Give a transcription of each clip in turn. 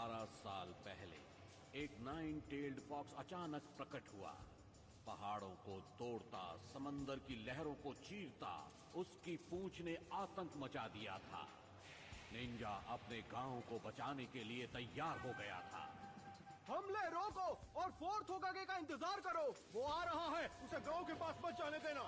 12 साल पहले एक 9-tailed फॉक्स अचानक प्रकट हुआ। पहाड़ों को तोड़ता, समंदर की लहरों को चीरता, उसकी पूंछ ने आतंक मचा दिया था। निंजा अपने गांव को बचाने के लिए तैयार हो गया था। हमले रोको और फोर्थ होकागे का इंतजार करो। वो आ रहा है, उसे गांव के पास मत जाने देना।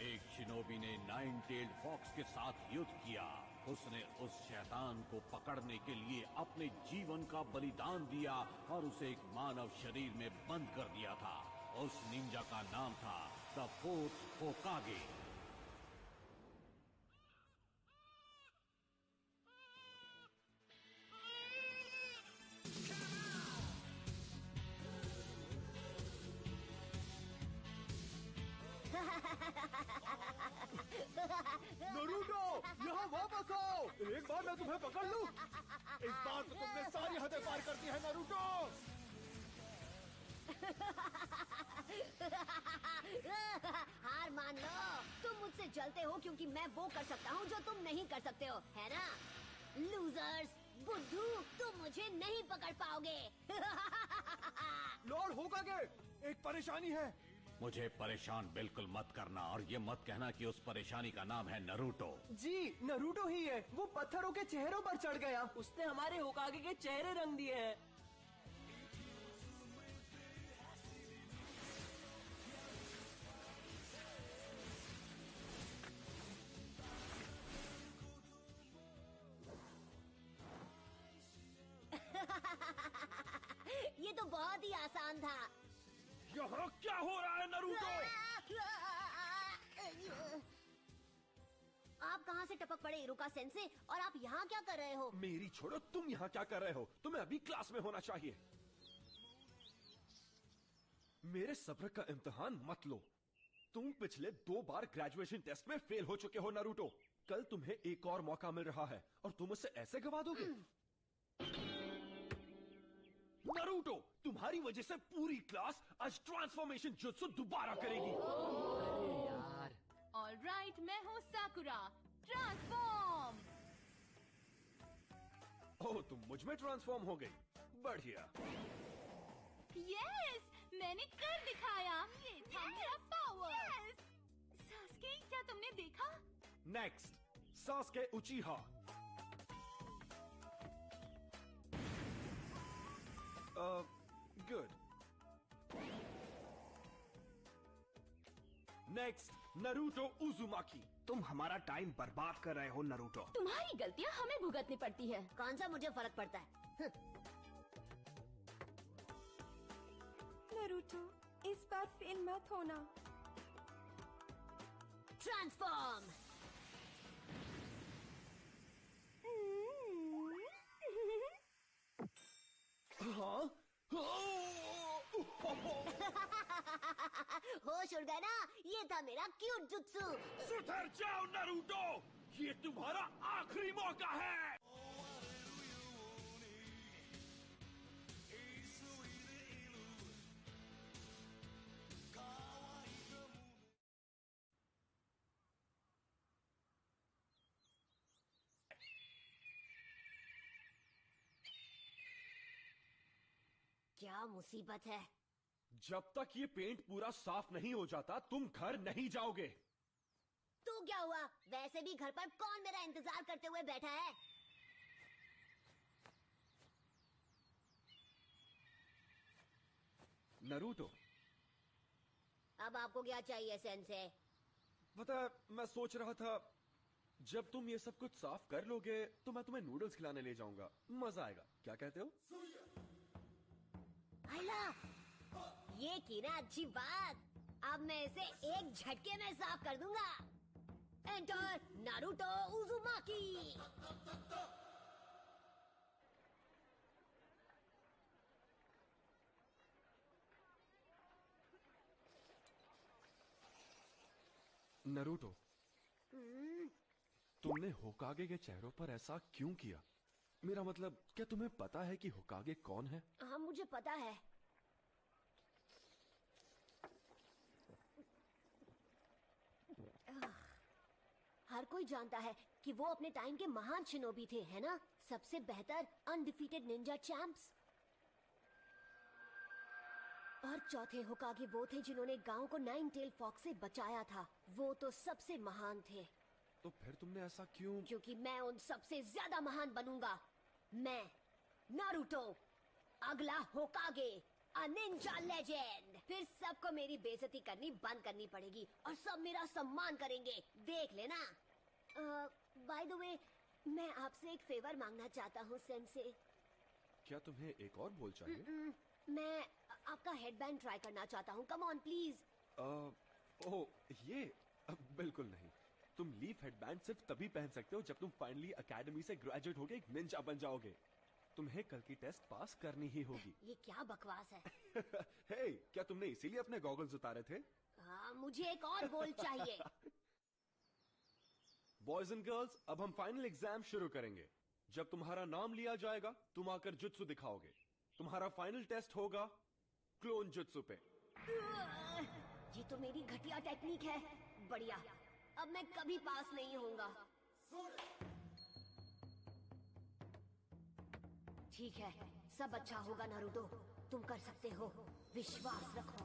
एक शिनोबी ने 9-tailed फॉक्स के साथ युद्ध किया। उसने उस शैतान को पकड़ने के लिए अपने जीवन का बलिदान दिया और उसे एक मानव शरीर में बंद कर दिया था। उस निंजा का नाम था द फोर्थ होकागे। नरूटो, यहाँ वापस आओ। एक बार मैं तुम्हें पकड़ लूं। इस बार तो तुमने सारी हदें पार कर दी है नरूटो। हार मान लो। तुम मुझसे जलते हो क्योंकि मैं वो कर सकता हूँ जो तुम नहीं कर सकते हो, है ना? लूजर्स, बुद्धू, तुम मुझे नहीं पकड़ पाओगे। लॉर्ड होकागे, एक परेशानी है। मुझे परेशान बिल्कुल मत करना और ये मत कहना कि उस परेशानी का नाम है नरूटो। जी, नरूटो ही है। वो पत्थरों के चेहरों पर चढ़ गया। उसने हमारे होकागे के चेहरे रंग दिए हैं। ये तो बहुत ही आसान था। यहाँ क्या हो रहा है नरूटो? आप कहाँ से टपक पड़े इरुका सेंसे, और आप यहाँ क्या कर रहे हो? मेरी छोड़ो, तुम यहाँ क्या कर रहे हो? तुम्हें अभी क्लास में होना चाहिए। मेरे सब्र का इम्तिहान मत लो। तुम पिछले 2 बार ग्रेजुएशन टेस्ट में फेल हो चुके हो नरूटो। कल तुम्हें एक और मौका मिल रहा है और तुम उसे ऐसे गवा दोगे? नरूटो, तुम्हारी वजह से पूरी क्लास आज ट्रांसफॉर्मेशन जुत्सु दोबारा करेगी। अरे यार। ऑलराइट, मैं हूँ साकुरा। ट्रांसफॉर्म। ओह, तुम मुझ में ट्रांसफॉर्म हो गई। बढ़िया। यस, मैंने कर दिखाया। ये था मेरा पावर। यस। सास्के, क्या तुमने देखा? Next, Sasuke उचिहा। Good. Next, Naruto उजुमाकी। तुम हमारा टाइम बर्बाद कर रहे हो नरूटो। तुम्हारी गलतियाँ हमें भुगतनी पड़ती है। कौन सा मुझे फर्क पड़ता है? नरूटो, इस बार फेल मत होना। ट्रांसफॉर्म। हाँ? होश उड़ गया ना? ये था मेरा क्यूट जुत्सु। सुधर जाओ नरूटो, ये तुम्हारा आखिरी मौका है। क्या मुसीबत है? जब तक ये पेंट पूरा साफ नहीं हो जाता तुम घर नहीं जाओगे। तो क्या हुआ? वैसे भी घर पर कौन मेरा इंतजार करते हुए बैठा है? नरूटो, अब आपको क्या चाहिए सेंसे? पता है, मैं सोच रहा था जब तुम ये सब कुछ साफ कर लोगे तो मैं तुम्हें नूडल्स खिलाने ले जाऊंगा। मजा आएगा, क्या कहते हो? आइला, ये की ना अच्छी बात। अब मैं इसे एक झटके में साफ कर दूंगा। Enter Naruto उजुमाकी। नरूटो, तुमने होकागे के चेहरों पर ऐसा क्यों किया? मेरा मतलब, क्या तुम्हें पता है कि होकागे कौन है? हाँ, मुझे पता है। हर कोई जानता है कि वो अपने टाइम के महान शिनोबी थे, है ना? सबसे बेहतर अनडिफीटेड निंजा चैंप्स। और चौथे होकागे वो थे जिन्होंने गांव को नाइन टेल फॉक्स से बचाया था। वो तो सबसे महान थे। तो फिर तुमने ऐसा क्यों? क्योंकि मैं उन सबसे ज्यादा महान बनूंगा। मैं नारुतो, अगला होकागे, अ निंजा लेजेंड। फिर सबको मेरी बेइज्जती करनी बंद करनी पड़ेगी और सब मेरा सम्मान करेंगे, देख लेना। बाय द वे, मैं आपसे एक फेवर मांगना चाहता हूँ सेंसे। क्या तुम्हें एक और बोल चाहिए? मैं आपका हेडबैंड ट्राई करना चाहता हूँ। Come on please. ओह ये बिल्कुल नहीं। तुम लीफ हेडबैंड सिर्फ तभी पहन सकते हो जब तुम फाइनली एकेडमी से ग्रेजुएट होके एक निंजा बन जाओगे। तुम्हें कल की टेस्ट पास करनी ही होगी। ये क्या बकवास है? हे, क्या तुमने इसीलिए अपने गॉगल्स उतारे थे? हाँ, मुझे एक और बोल चाहिए। बॉयज एंड गर्ल्स, अब हम फाइनल एग्जाम शुरू करेंगे। जब तुम्हारा नाम लिया जाएगा तुम आकर जुत्सु दिखाओगे। तुम्हारा फाइनल टेस्ट होगा क्लोन जुत्सु पे। ये तो मेरी घटिया टेक्निक है। बढ़िया, अब मैं कभी पास नहीं होऊंगा। ठीक है, सब अच्छा होगा नारुतो। तुम कर सकते हो, विश्वास रखो।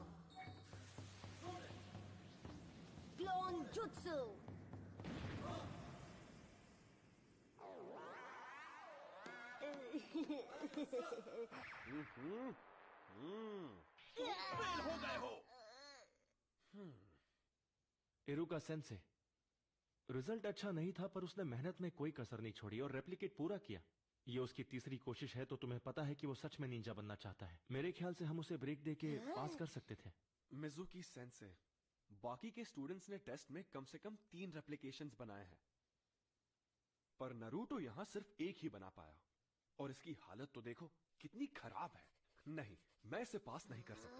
Clone jutsu. फेल हो गए हो। इरुका सेंसे, रिजल्ट अच्छा नहीं था पर उसने मेहनत में कोई कसर नहीं छोड़ी और रेप्लिकेट पूरा किया। ये उसकी तीसरी कोशिश है तो तुम्हें पता है कि वो सच में निंजा बनना चाहता है। मेरे ख्याल से हम उसे ब्रेक दे के पास कर सकते थे। मिजुकी सेंसे, बाकी के स्टूडेंट्स ने टेस्ट में कम से कम 3 रेप्लिकेशंस बनाए हैं, पर नारुतो यहां सिर्फ एक ही बना पाया। और इसकी हालत तो देखो कितनी खराब है। नहीं, मैं इसे पास नहीं कर सकता।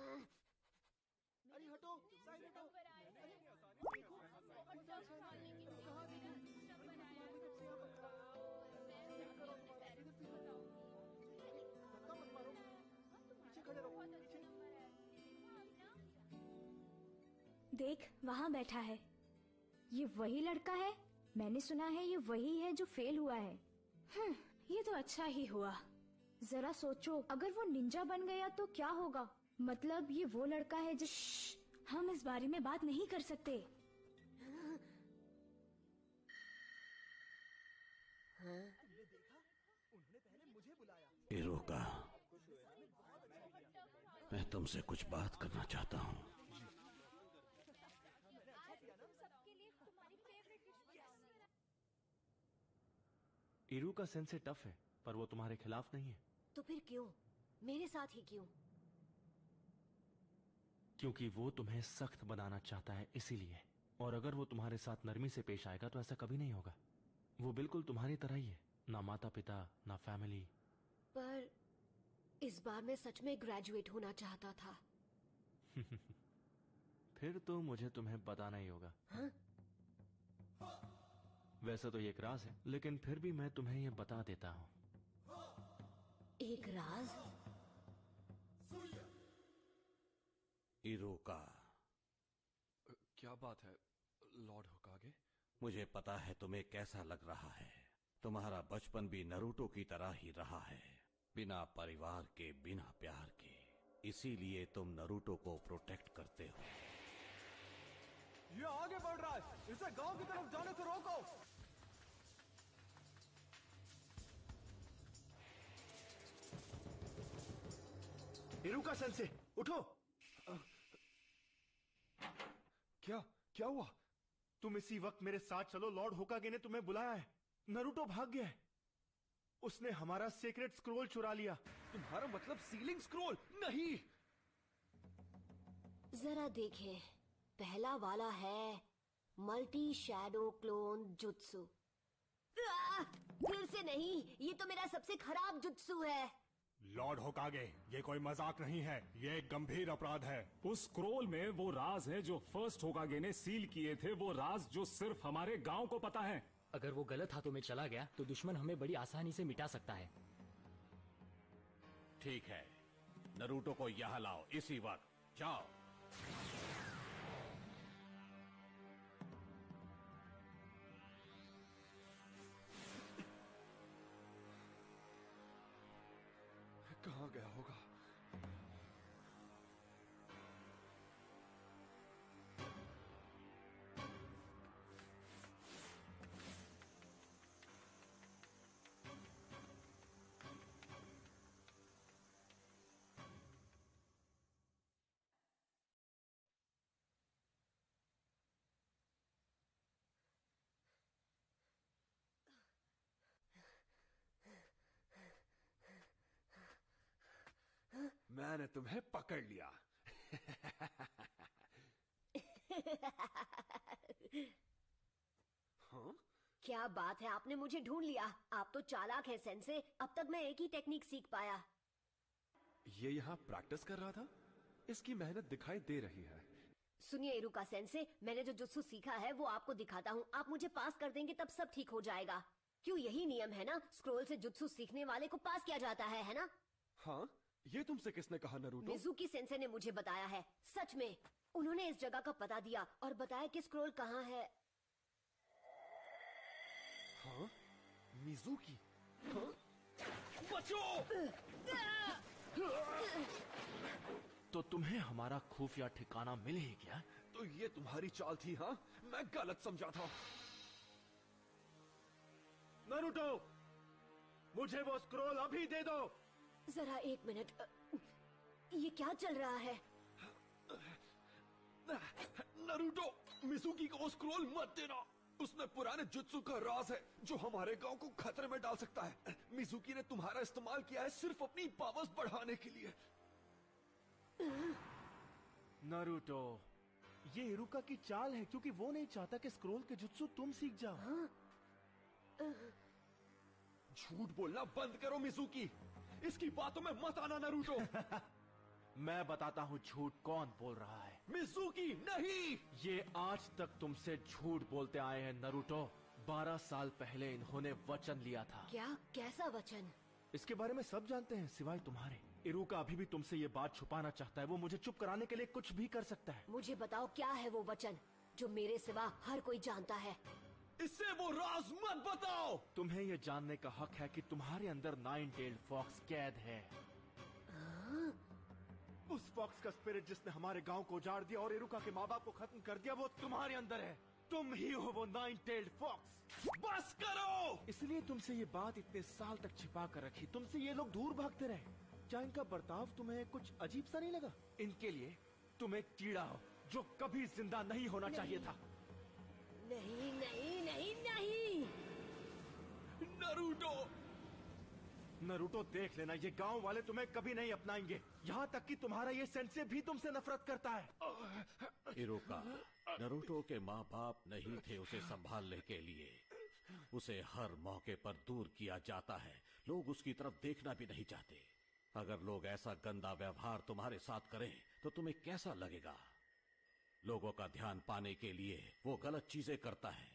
देख, वहाँ बैठा है। ये वही लड़का है। मैंने सुना है ये वही है जो फेल हुआ है। ये तो अच्छा ही हुआ। जरा सोचो, अगर वो निंजा बन गया तो क्या होगा? मतलब ये वो लड़का है जिस... हम इस बारे में बात नहीं कर सकते। इरुका, मैं तुमसे कुछ बात करना चाहता हूँ। इरुका सेंसे टफ है पर वो तुम्हारे खिलाफ नहीं है। तो फिर क्यों? मेरे साथ ही क्यों? क्योंकि वो तुम्हें सख्त बनाना चाहता है, इसीलिए। और अगर वो तुम्हारे साथ नरमी से पेश आएगा तो ऐसा कभी नहीं होगा। वो बिल्कुल तुम्हारी तरह ही है, ना माता पिता ना फैमिली। पर इस बार मैं सच में ग्रेजुएट होना चाहता था। फिर तो मुझे तुम्हें बताना ही होगा। हाँ? वैसे तो ये एक राज है, लेकिन फिर भी मैं तुम्हें ये बता देता हूँ। एक राज? इरुका, क्या बात है लॉर्ड होकागे? मुझे पता है तुम्हें कैसा लग रहा है। तुम्हारा बचपन भी नारुतो की तरह ही रहा है, बिना परिवार के, बिना प्यार के। इसीलिए तुम नारुतो को प्रोटेक्ट करते हो। ये आगे बढ़ रहा है, इसे गांव की तरफ जाने से रोको। इरुका सेंसे, उठो। क्या क्या हुआ? तुम इसी वक्त मेरे साथ चलो। लॉर्ड होकागे ने तुम्हें बुलाया है। नारुतो भाग गया है। उसने हमारा सीक्रेट स्क्रोल चुरा लिया। तुम्हारा मतलब सीलिंग स्क्रोल? नहीं। जरा देखें, पहला वाला है मल्टी शैडो क्लोन जुत्सु। फिर से नहीं, ये तो मेरा सबसे खराब जुत्सु है। लॉर्ड होकागे, ये कोई मजाक नहीं है, ये एक गंभीर अपराध है। उस स्क्रोल में वो राज है जो फर्स्ट होकागे ने सील किए थे, वो राज जो सिर्फ हमारे गांव को पता है। अगर वो गलत हाथों में चला गया तो दुश्मन हमें बड़ी आसानी से मिटा सकता है। ठीक है, नारुतो को यहाँ लाओ इसी वक्त। जाओ। मैंने तुम्हें पकड़ लिया। हाँ? क्या बात है, आपने मुझे ढूंढ लिया। आप तो चालाक हैं सेंसे। अब तक मैं एक ही टेक्निक सीख पाया। ये यहाँ प्रैक्टिस कर रहा था? इसकी मेहनत दिखाई दे रही है। सुनिए इरुका सेंसे, मैंने जो जुत्सु सीखा है वो आपको दिखाता हूँ। आप मुझे पास कर देंगे तब सब ठीक हो जाएगा। क्यों, यही नियम है ना? स्क्रोल से जुत्सु सीखने वाले को पास किया जाता है ना? हाँ, ये तुमसे किसने कहा नरूटो? मिजुकी सेंसे ने मुझे बताया है। सच में, उन्होंने इस जगह का पता दिया और बताया कि स्क्रोल कहाँ है। हाँ? मिजुकी? हाँ? बचो! तो तुम्हें हमारा खुफिया ठिकाना मिल ही गया? तो ये तुम्हारी चाल थी? हाँ, मैं गलत समझा था। नरूटो, मुझे वो स्क्रोल अभी दे दो। जरा एक मिनट, ये क्या चल रहा है? नरूटो, मिजुकी को वो स्क्रोल मत देना। उसमें पुराने जुत्सु का राज है जो हमारे गांव को खतरे में डाल सकता है। मिजुकी ने तुम्हारा इस्तेमाल किया है सिर्फ अपनी पावर्स बढ़ाने के लिए। नरूटो, ये इरुका की चाल है क्योंकि वो नहीं चाहता कि स्क्रोल के जुत्सु तुम सीख जाओ। झूठ बोलना बंद करो मिजुकी। इसकी बातों में मत आना नरूटो। मैं बताता हूँ झूठ कौन बोल रहा है। मिजुकी नहीं! ये आज तक तुमसे झूठ बोलते आए हैं नरूटो। 12 साल पहले इन्होंने वचन लिया था। क्या? कैसा वचन? इसके बारे में सब जानते हैं सिवाय तुम्हारे। इरुका अभी भी तुमसे ये बात छुपाना चाहता है। वो मुझे चुप कराने के लिए कुछ भी कर सकता है। मुझे बताओ क्या है वो वचन जो मेरे सिवा हर कोई जानता है। इससे वो राज मत बताओ। तुम्हें ये जानने का हक है कि तुम्हारे अंदर 9-टेल्ड फॉक्स कैद है। उस फॉक्स का स्पिरिट जिसने हमारे गांव को उजाड़ दिया और इरुका के माँ बाप को खत्म कर दिया, वो तुम्हारे अंदर है। तुम ही हो वो 9-टेल्ड फॉक्स। बस करो! इसलिए तुमसे ये बात इतने साल तक छिपा कर रखी। तुमसे ये लोग दूर भागते रहे। क्या इनका बर्ताव तुम्हें कुछ अजीब सा नहीं लगा? इनके लिए तुम एक कीड़ा हो जो कभी जिंदा नहीं होना चाहिए था। नहीं नहीं नहीं नहीं। नरूटो! नरूटो, देख लेना, ये गांव वाले तुम्हें कभी नहीं अपनाएंगे। यहाँ तक कि तुम्हारा ये सेंसे भी तुमसे नफरत करता है। इरुका, नरूटो के माँ बाप नहीं थे उसे संभालने के लिए। उसे हर मौके पर दूर किया जाता है। लोग उसकी तरफ देखना भी नहीं चाहते। अगर लोग ऐसा गंदा व्यवहार तुम्हारे साथ करें तो तुम्हें कैसा लगेगा? लोगों का ध्यान पाने के लिए वो गलत चीजें करता है।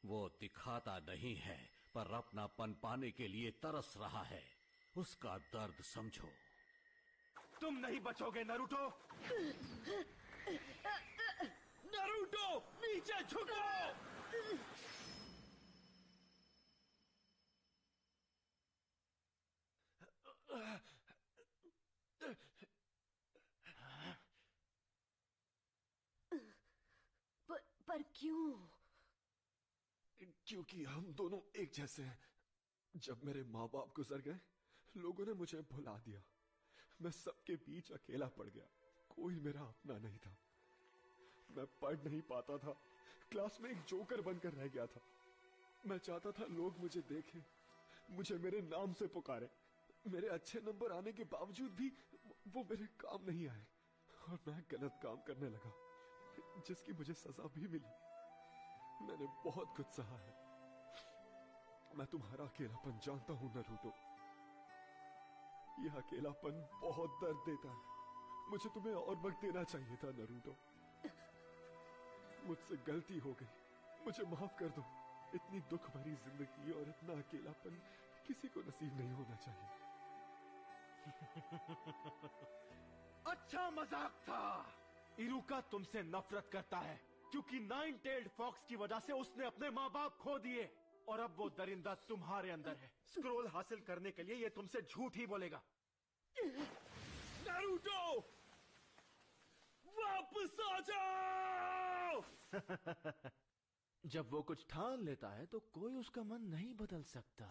वो दिखाता नहीं है पर अपनापन पाने के लिए तरस रहा है। उसका दर्द समझो। तुम नहीं बचोगे नरूटो। नरूटो, नीचे झुको! पर क्यों? क्योंकि हम दोनों एक जैसे हैं। जब मेरे माँ बाप गुजर गए, लोगों ने मुझे भुला दिया। मैं सबके बीच अकेला पड़ गया। कोई मेरा अपना नहीं था। मैं पढ़ नहीं पाता था। क्लास में एक जोकर बनकर रह गया था। मैं चाहता था लोग मुझे देखें, मुझे मेरे नाम से पुकारे। मेरे अच्छे नंबर आने के बावजूद भी वो मेरे काम नहीं आए और मैं गलत काम करने लगा, जिसकी मुझे सजा भी मिली। मैंने बहुत कुछ सहा है। मैं तुम्हारा अकेलापन जानता हूं नरूटो। यह अकेलापन बहुत दर्द देता है। मुझे तुम्हें और वक्त देना चाहिए था नरूटो। मुझसे गलती हो गई, मुझे माफ कर दो। इतनी दुख भरी जिंदगी और इतना अकेलापन किसी को नसीब नहीं होना चाहिए। अच्छा मजाक था। इरुका तुमसे नफरत करता है क्योंकि 9-टेल्ड फॉक्स की वजह से उसने अपने माँ बाप खो दिए और अब वो दरिंदा तुम्हारे अंदर है। स्क्रोल हासिल करने के लिए ये तुमसे झूठ ही बोलेगा। नरूटो, वापस आ जाओ! जब वो कुछ ठान लेता है तो कोई उसका मन नहीं बदल सकता।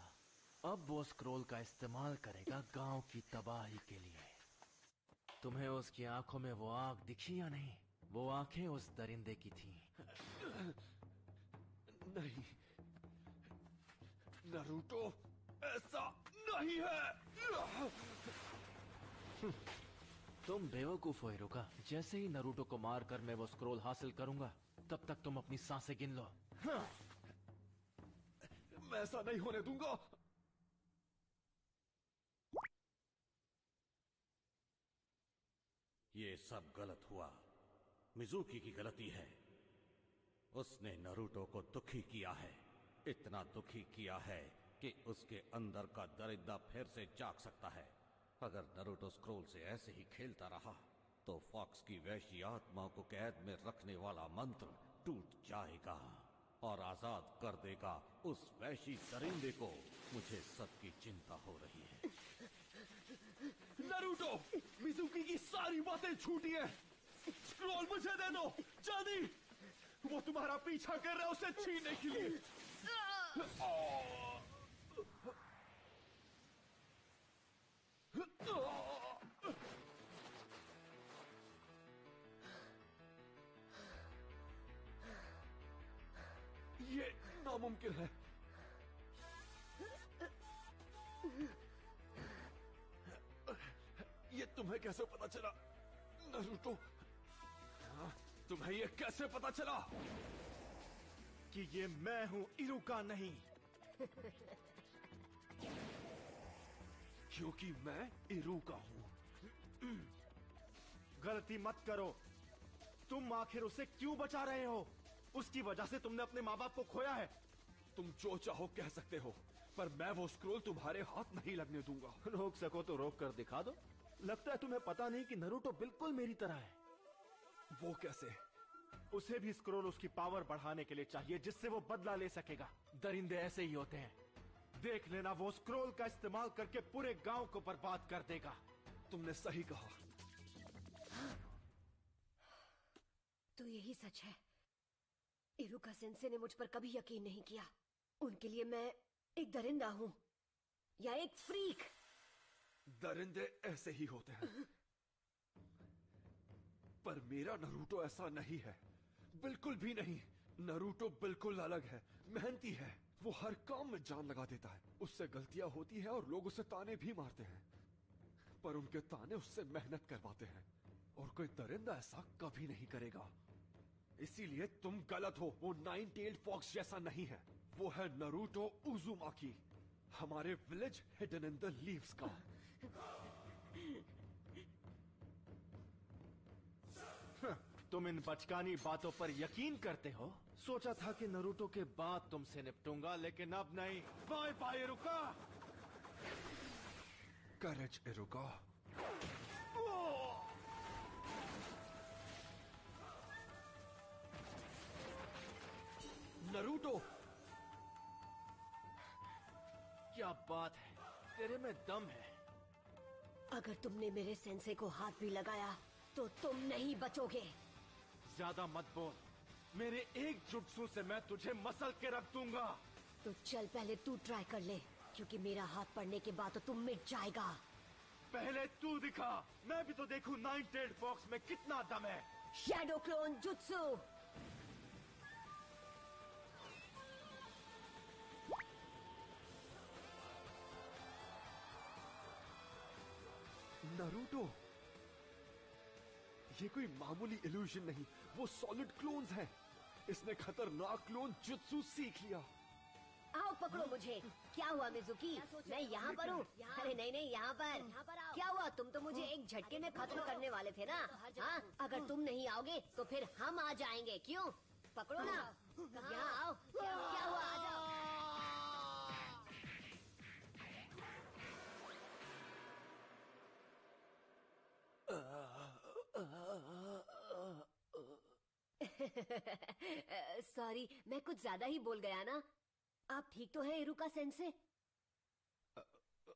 अब वो स्क्रोल का इस्तेमाल करेगा गांव की तबाही के लिए। तुम्हें उसकी आंखों में वो आग दिखी या नहीं? वो आंखें उस दरिंदे की थीं। नहीं नरूटो, ऐसा नहीं है। तुम बेवकूफ हो इरुका। जैसे ही नरूटो को मारकर मैं वो स्क्रोल हासिल करूंगा, तब तक तुम अपनी सांसें गिन लो। हाँ। मैं ऐसा नहीं होने दूंगा। ये सब गलत हुआ। मिजुकी की गलती है। उसने नरूटो को दुखी किया है, इतना दुखी किया है कि उसके अंदर का दरिंदा फिर से जाग सकता है। अगर नरूटो स्क्रोल से ऐसे ही खेलता रहा तो फॉक्स की वैश्य आत्मा को कैद में रखने वाला मंत्र टूट जाएगा और आजाद कर देगा उस वैश्य दरिंदे को। मुझे सबकी चिंता हो रही है। नरूटो, मिजुकी की सारी बातें झूठी है। स्क्रोल मुझे दे दो, जल्दी। वो तुम्हारा पीछा कर रहा है उसे छीनने के लिए। ये नामुमकिन है। ये तुम्हें कैसे पता चला नरूटो? तुम्हें ये कैसे पता चला कि ये मैं हूं, इरुका नहीं? क्योंकि मैं इरुका हूं। गलती मत करो। तुम आखिर उसे क्यों बचा रहे हो? उसकी वजह से तुमने अपने माँ बाप को खोया है। तुम जो चाहो कह सकते हो, पर मैं वो स्क्रोल तुम्हारे हाथ नहीं लगने दूंगा। रोक सको तो रोक कर दिखा दो। लगता है तुम्हें पता नहीं कि नरूटो बिल्कुल मेरी तरह है। वो कैसे? उसे भी स्क्रोल उसकी पावर बढ़ाने के लिए चाहिए, जिससे वो बदला ले सकेगा। दरिंदे ऐसे ही होते हैं। देख लेना, वो स्क्रोल का इस्तेमाल करके पूरे गांव को बर्बाद कर देगा। तुमने सही कहा। तो यही सच है। इरुका सेंसे ने मुझ पर कभी यकीन नहीं किया। उनके लिए मैं एक दरिंदा हूं या एक फ्रीक। दरिंदे ऐसे ही होते हैं। पर मेरा नरूटो ऐसा नहीं है, बिल्कुल भी नहीं। नरूटो बिल्कुल अलग है, मेहनती है। वो हर काम में जान लगा देता है। उससे गलतियां होती है और लोग उसे ताने भी मारते हैं, पर उनके ताने उससे मेहनत करवाते हैं। और कोई दरिंदा ऐसा कभी नहीं करेगा। इसीलिए तुम गलत हो। वो नाइन टेल्ड फॉक्स जैसा नहीं है। वो है नरूटो उजुमाकी, हमारे village hidden in the leaves का। तुम इन बचकानी बातों पर यकीन करते हो? सोचा था कि नरूटो के बाद तुमसे निपटूंगा, लेकिन अब नहीं। बाय बाय इरुका। करेज इरुका। नरूटो, क्या बात है, तेरे में दम है। अगर तुमने मेरे सेंसे को हाथ भी लगाया तो तुम नहीं बचोगे। ज्यादा मत बोल। मेरे एक जुट्सू से मैं तुझे मसल के रख दूंगा। तो चल पहले तू ट्राई कर ले, क्योंकि मेरा हाथ पड़ने के बाद तो तुम मिट जाएगा। पहले तू दिखा, मैं भी तो देखूं नाइन टेल्ड फॉक्स में कितना दम है। Shadow clone jutsu. नरूटो, ये कोई मामूली इल्यूजन नहीं, वो सॉलिड क्लोन्स हैं। इसने खतरनाक क्लोन जुत्सु सीख लिया। आओ पकड़ो मुझे। क्या हुआ मिजुकी? मैं यहाँ पर हूँ। अरे नहीं नहीं, यहाँ पर क्या हुआ? तुम तो मुझे एक झटके में खत्म करने वाले थे ना। हाँ, अगर तुम नहीं आओगे तो फिर हम आ जाएंगे। क्यों? पकड़ो ना, यहाँ आओ। क्या हुआ? आ जाओ। सॉरी, मैं कुछ ज्यादा ही बोल गया ना। आप ठीक तो है इरुका सेंसे?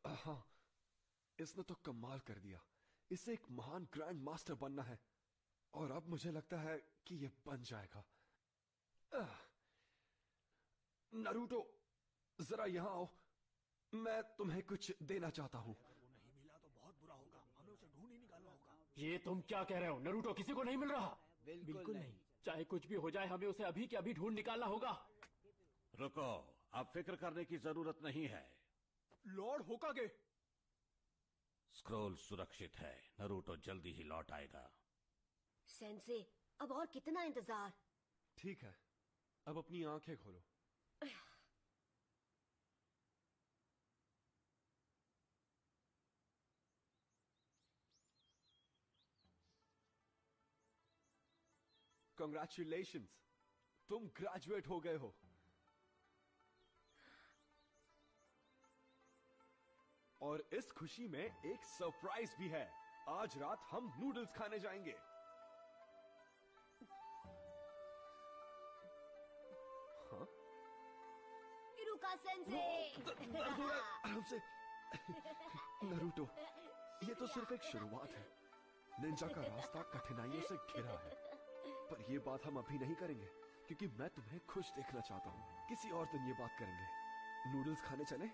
हाँ, इसने तो कमाल कर दिया। इसे एक महान ग्रैंड मास्टर बनना है, और अब मुझे लगता है कि ये बन जाएगा। नरूटो, जरा यहाँ आओ। मैं तुम्हें कुछ देना चाहता हूँ। नहीं मिला तो बहुत बुरा होगा। हमें उसे ढूंढ ही निकालना होगा। ये तुम क्या कह रहे हो? नरूटो किसी को नहीं मिल रहा। बिल्कुल नहीं। चाहे कुछ भी हो जाए, हमें उसे अभी के अभी ढूंढ निकालना होगा। रुको, अब फिक्र करने की जरूरत नहीं है। लॉर्ड होकागे, स्क्रोल सुरक्षित है, नरूटो जल्दी ही लौट आएगा। सेंसे, अब और कितना इंतजार? ठीक है, अब अपनी आंखें खोलो। Congratulations, तुम ग्रेजुएट हो गए हो। और इस खुशी में एक सरप्राइज भी है। आज रात हम नूडल्स खाने जाएंगे। हाँ? इरुका सेंसे! आराम से। नरूटो, ये तो सिर्फ एक शुरुआत है। निंजा का रास्ता कठिनाइयों से घिरा है, पर ये बात हम अभी नहीं करेंगे क्योंकि मैं तुम्हें खुश देखना चाहता हूँ। किसी और दिन ये बात करेंगे। नूडल्स खाने चले?